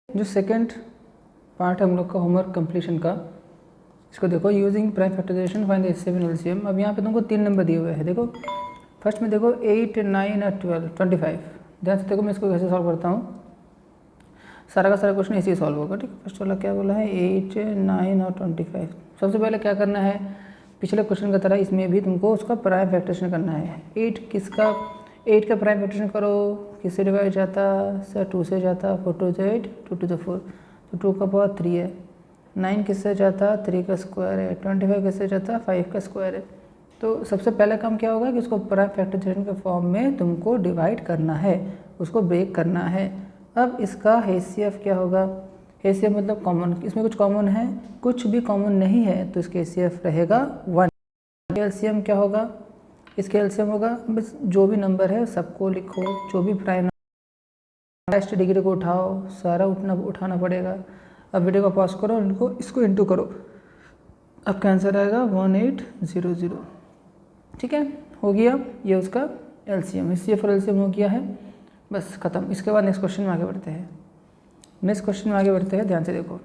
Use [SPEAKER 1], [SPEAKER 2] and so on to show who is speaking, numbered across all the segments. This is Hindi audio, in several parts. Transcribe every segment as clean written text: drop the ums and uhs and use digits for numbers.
[SPEAKER 1] जो सेकंड पार्ट है हम लोग का होमवर्क कंप्लीशन का, इसको देखो, using prime factorization find the HCF and LCM। अब यहाँ पे तुमको 3 नंबर दिए हुए हैं। देखो फर्स्ट में देखो 8, 9 और 12, 25। ध्यान से देखो मैं इसको कैसे सॉल्व करता हूँ। सारा का सारा क्वेश्चन ऐसे ही सॉल्व होगा। ठीक है, फर्स्ट वाला क्या बोला है, 8, 9 और 25। सबसे पहले क्या करना है, पिछले क्वेश्चन की तरह इसमें भी तुमको उसका प्राइम फैक्टराइजेशन करना है। 8 का प्राइम फैक्टराइजेशन करो, किससे डिवाइड जाता सर, 2 से जाता, 4 2 8, 2 2 4, तो 2 का पावर 3 है। 9 किससे जाता, 3 का स्क्वायर है। 25 किससे जाता, 5 का स्क्वायर है। तो सबसे पहला काम क्या होगा कि उसको प्राइम फैक्टराइजेशन के फॉर्म में तुमको डिवाइड करना है, उसको ब्रेक करना है। अब इसका HCF क्या होगा, HCF मतलब कॉमन, इसमें कुछ कॉमन है, कुछ भी कॉमन नहीं है तो इसका HCF रहेगा 1। LCM क्या होगा, इसके LCM होगा बस जो भी नंबर है सबको लिखो, जो भी प्राइम हाईएस्ट डिग्री को उठाओ, सारा उठाना पड़ेगा। अब वीडियो को पॉज करो, इसको इंटू करो, आपका आंसर आएगा 1800। ठीक है, हो गया ये उसका LCM। HCF और LCM हो गया है, बस खत्म। इसके बाद नेक्स्ट क्वेश्चन में आगे बढ़ते हैं। ध्यान से देखो।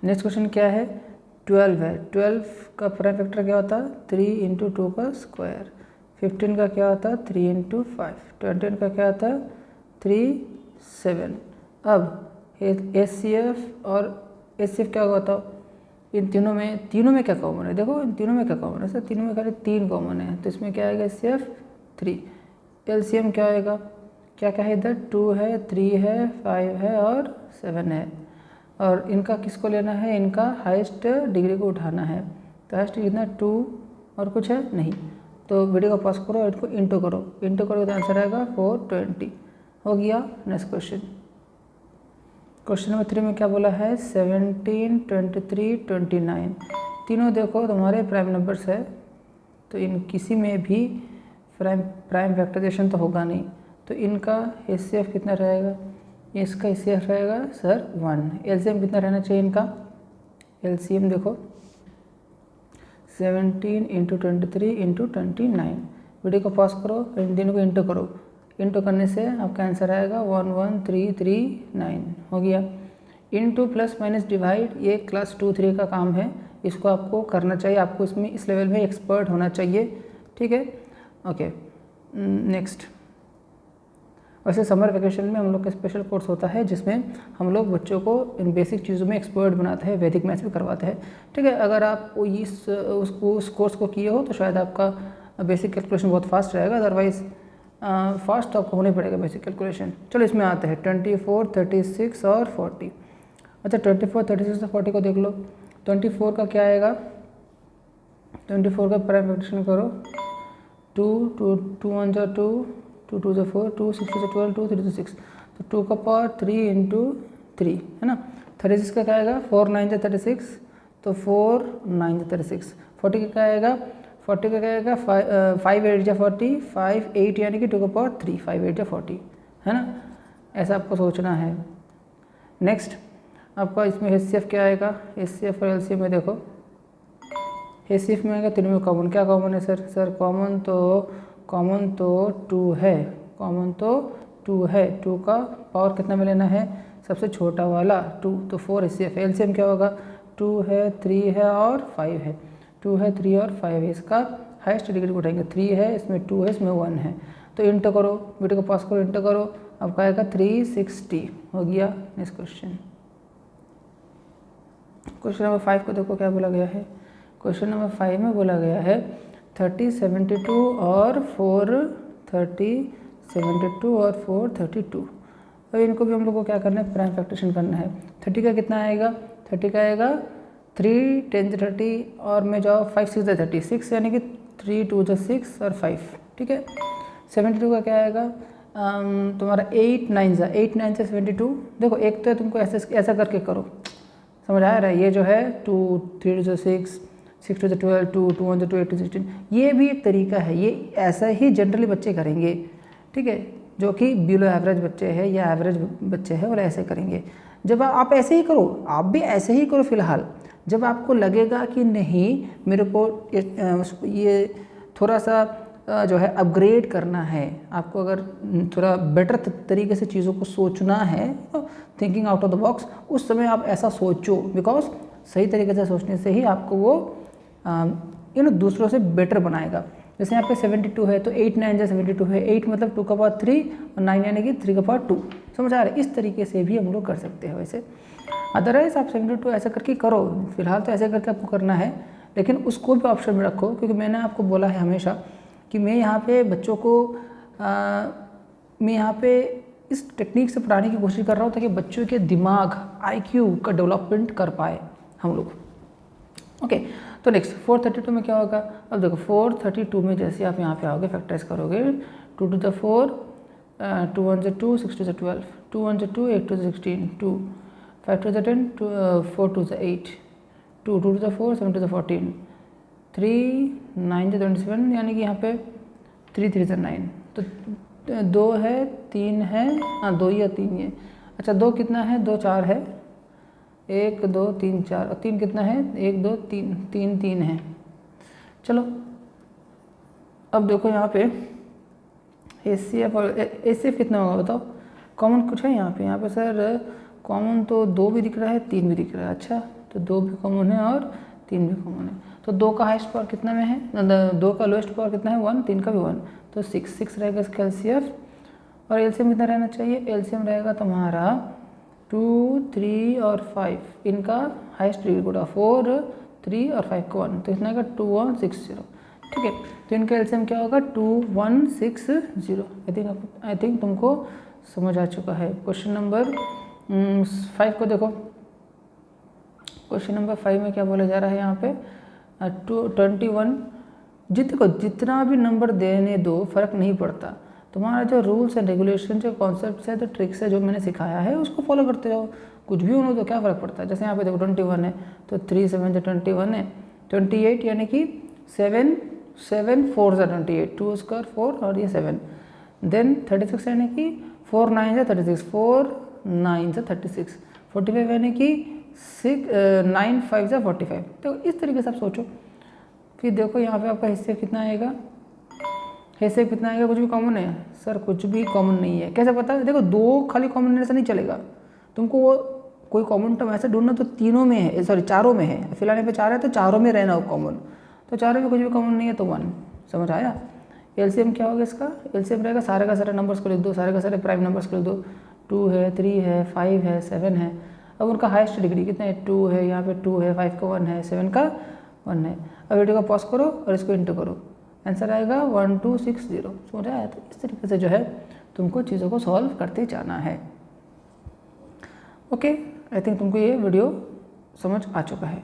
[SPEAKER 1] नेक्स्ट क्वेश्चन क्या है, 12 है। 12 का प्राइम फैक्टर क्या होता है, 3 × 2 का स्क्वायर। 15 का क्या होता है, 3 × 5। 20 का क्या होता है, 3 7। अब HCF और HCF क्या होता है, इन तीनों में क्या कॉमन है, देखो इन तीनों में क्या कॉमन है सर, तीनों में खाली 3 कॉमन है, तो इसमें क्या आएगा HCF 3। LCM क्या आएगा, क्या है इधर, 2 है, 3 है, 5 है और 7 है। और इनका किसको लेना है, इनका हाईएस्ट डिग्री को उठाना है। तो हाईएस्ट कितना, 2 और कुछ है नहीं। तो वीडियो को पॉज करो, इनको इंटू करो तो आंसर आएगा 420। हो गया। नेक्स्ट क्वेश्चन नंबर 3 में क्या बोला है, 17, 23, 29। तीनों देखो तुम्हारे प्राइम नंबर्स है, तो इन किसी में भी प्राइम फैक्टराइजेशन तो होगा नहीं, तो इनका HCF कितना रहेगा, इसका HCF रहेगा सर 1। LCM कितना रहना चाहिए इनका, LCM देखो 17 × 23 × 29। वीडियो को पॉज करो, इन तीनों को इंटू करो, इंटू करने से आपका आंसर आएगा 11339। हो गया। इंटू प्लस माइनस डिवाइड ये क्लास 2-3 का काम है, इसको आपको करना चाहिए, आपको इसमें इस लेवल में एक्सपर्ट होना चाहिए। ठीक है, ओके। नेक्स्ट, वैसे समर वेकेशन में हम लोग का स्पेशल कोर्स होता है जिसमें हम लोग बच्चों को इन बेसिक चीज़ों में एक्सपर्ट बनाते हैं, वैदिक मैथ्स भी करवाते हैं। ठीक है, अगर आप उस कोर्स को किए हो तो शायद आपका बेसिक कैलकुलेशन बहुत फास्ट रहेगा, अदरवाइज़ फास्ट तो आपको होना ही पड़ेगा बेसिक कैलकुलेशन। चलो इसमें आते हैं 24, 36 और 40। अच्छा 24, 36 और 40 को देख लो। 24 का क्या आएगा, 24 का प्राइम फैक्टराइजेशन करो, 2 1 जा 2, 2 2 4, 2 6 12, 2 3 6, तो 2 का पावर 3 × 3 है ना। 36 का क्या आएगा, 4 9 जा 36, तो 4 9 जा 36। 40 का क्या आएगा, 40 का क्या आएगा, 5 8 जा 40, 5 8 यानी कि 2 का पावर 3, 5 8 जा 40 है ना, ऐसा आपको सोचना है। नेक्स्ट आपका इसमें HCF क्या आएगा, HCF और LCM में देखो, HCF में आएगा तीनों में कॉमन, क्या कॉमन है सर कॉमन तो 2 है, कॉमन तो 2 है। 2 का पावर कितना में लेना है, सबसे छोटा वाला 2, तो 4 HCF। LCM क्या होगा, 2 है, 3 है और 5 है, 2 है, 3 और 5 है, इसका हाईएस्ट डिग्री को उठाएंगे। 3 है, इसमें 2 है, इसमें 1 है, तो इंटू करो, वीडियो को पास करो, इंटू करो, आपका आएगा 360। हो गया। नेक्स्ट क्वेश्चन नंबर 5 को देखो क्या बोला गया है। क्वेश्चन नंबर 5 में बोला गया है 30 72 और 432। अब इनको भी हम लोग को क्या करना है, प्राइम फैक्टराइजेशन करना है। 30 का कितना आएगा, 30 का आएगा 3 10 30 और में जाओ 5 6 36 यानी कि 3 2 6 और 5। ठीक है, 72 का क्या आएगा तुम्हारा 8 9 से 72। देखो एक तो तुमको ऐसा करके करो, समझ आ रहा है, ये जो है 2 3 6 6 2 12 2 2 1 2 8 16, ये भी एक तरीका है, ये ऐसा ही जनरली बच्चे करेंगे। ठीक है, जो कि बिलो एवरेज बच्चे हैं या एवरेज बच्चे हैं वो ऐसे करेंगे। जब आप ऐसे ही करो, आप भी ऐसे ही करो फिलहाल। जब आपको लगेगा कि नहीं मेरे को ये थोड़ा सा जो है अपग्रेड करना है, आपको अगर थोड़ा बेटर तरीके से चीज़ों को सोचना है, thinking out of the box, उस समय आप ऐसा सोचो, बिकॉज सही तरीके से सोचने से ही आपको वो दूसरों से बेटर बनाएगा। जैसे यहाँ पे 72 है तो 8 9 72 है, 8 मतलब 2 का पावर 3 और 9 यानी कि 3 का पावर 2, समझ आ रहा है? इस तरीके से भी हम लोग कर सकते हैं। वैसे अदरवाइज आप 72 ऐसा करके करो, फिलहाल तो ऐसे करके आपको करना है, लेकिन उसको भी ऑप्शन में रखो, क्योंकि मैंने आपको बोला है हमेशा कि मैं यहाँ पे बच्चों को मैं यहाँ पे इस टेक्निक से पढ़ाने की कोशिश कर रहा हूँ ताकि बच्चों के दिमाग IQ का डेवलपमेंट कर पाए हम लोग। ओके, तो नेक्स्ट 432 में क्या होगा? अब देखो 432 में जैसे आप यहाँ पे आओगे, फैक्टराइज करोगे, 2 to the 4, 2 1 से 2, 6 2 से 12, 2 1 से 2, 8 2 से 16, 2 5 2 से 10, 4 2 से 8, 2 2 to the 4, 7 to the 14, 3 9 से 27, यानी कि यहाँ पे 3 3 से 9, तो 2 है 3 है, हाँ 2 या 3 है। अच्छा 2 कितना है? 2 4 है, 1 2 3 4, और 3 कितना है? 1 2 3 3 3 है। चलो अब देखो यहाँ पे HCF और HCF कितना होगा बताओ? कॉमन कुछ है यहाँ पे? यहाँ पे सर कॉमन तो 2 भी दिख रहा है, 3 भी दिख रहा है। अच्छा तो 2 भी कॉमन है और 3 भी कॉमन है, तो 2 का हाईएस्ट पावर कितना में है? 2 का लोएस्ट पावर कितना है? 1, 3 का भी 1, तो 6 रहेगा इसका LCF। और LCM कितना रहना चाहिए? LCM रहेगा तुम्हारा 2 3 और 5, इनका हाईएस्ट डिग्री कोटा 4 3 और 5 का 1, तो इतना का 2 1 6 0। ठीक है, तो इनका LCM क्या होगा? 2 1 6 0। आई थिंक तुमको समझ आ चुका है। क्वेश्चन नंबर 5 को देखो। क्वेश्चन नंबर 5 में क्या बोला जा रहा है यहाँ पे? 21। देखो जितना भी नंबर देने दो फर्क नहीं पड़ता, तुम्हारा जो रूल्स एंड रेगुलेशन, जो कॉन्सेप्ट्स है, जो ट्रिक्स है, जो मैंने सिखाया है उसको फॉलो करते जाओ, कुछ भी होने तो क्या फ़र्क पड़ता है। जैसे यहाँ पे देखो 21 है तो 3 7 से 21 है, 28 यानी कि 7 7 4 से 28, 2 स्क्वायर 4 और ये 7, देन 36 यानी कि 4 9 से 36, 4 9 से 36, 45 यानी कि 9 5 से 45। तो इस तरीके से आप सोचो। फिर देखो यहाँ पे आपका हिस्से कितना आएगा? हिस्से कितना आएगा? कुछ भी कॉमन है? सर कुछ भी कॉमन नहीं है। कैसे पता है? देखो 2 खाली कॉमन रहने से नहीं चलेगा, तुमको वो कोई कॉमन टर्म ऐसा ढूंढना तो तीनों में है, सॉरी चारों में है। फिलहाल यहाँ पे 4 है तो चारों में रहना हो कॉमन, तो चारों में कुछ भी कॉमन नहीं है तो 1। समझ आया? LCM क्या होगा इसका? LCM रहेगा सारे का सारे नंबर्स को लिख दो, सारे का सारे प्राइम नंबर्स को लिख दो। 2 है, 3 है, 5 है, 7 है। अब उनका हाईएस्ट डिग्री कितना है? 2 है, यहाँ पे 2 है, 5 का 1 है, 7 का 1 है। अब वीडियो को पॉज करो और इसको इंटू करो, आंसर आएगा 1260। समझ आया? तो इस तरीके से जो है तुमको चीज़ों को सॉल्व करते जाना है। ओके, आई थिंक तुमको ये वीडियो समझ आ चुका है।